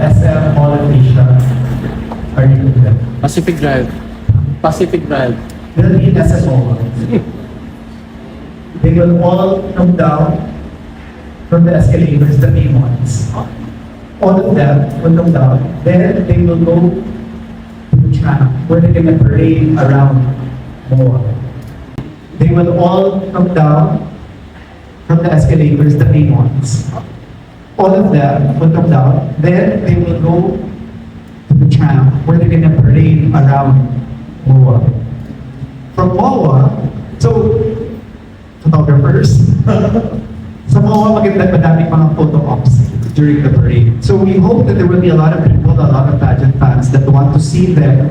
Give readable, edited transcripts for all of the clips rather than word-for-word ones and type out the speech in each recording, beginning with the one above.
SM Mall of Asia are included. Pacific Drive. Pacific Drive. Will be SM Mall. They will all come down from the escalators, the main ones. All of them will come down. Then they will go to the tram where they're gonna parade around more. They will all come down from the escalators, the main ones. All of them will come down. Then they will go to the tram where they're gonna parade around MOA. From MOA, so photographers. Sa MOA, madaming mga photo ops during the parade. So we hope that there will be a lot of people, a lot of pageant fans that want to see them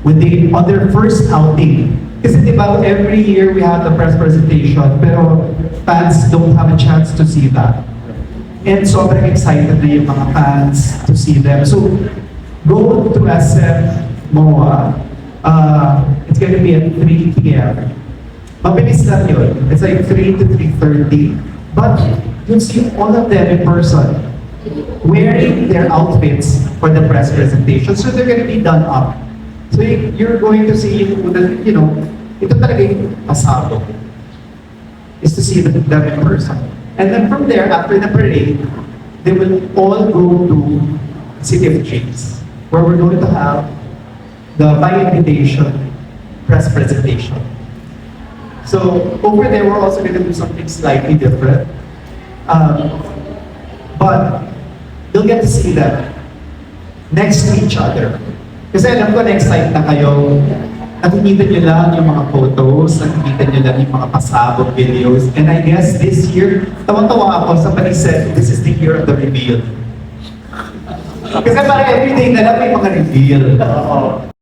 when they, on their first outing. Kasi di ba, every year we have the press presentation, pero fans don't have a chance to see that. And sobrang excited na yung mga fans to see them. So, go to SM MOA. It's gonna be at 3 p.m. Mabilis lang yun. It's like 3 to 3:30. But you'll see all of them in person wearing their outfits for the press presentation. So they're gonna be done up. So you're going to see, you know, ito talaga yung pasado, is to see them in person. And then from there, after the parade, they will all go to City of Dreams, where we're going to have the by invitation press presentation. So over there, we're also going to do something slightly different. But you'll get to see them next to each other. Kasi alam ko, na-excite na kayo. Nakikita nyo lang yung mga photos, nakikita nyo lang yung mga pasabog videos. And I guess this year, tawang-tawa ako, somebody said, this is the year of the reveal. Kasi parang everyday na lang may mga reveal.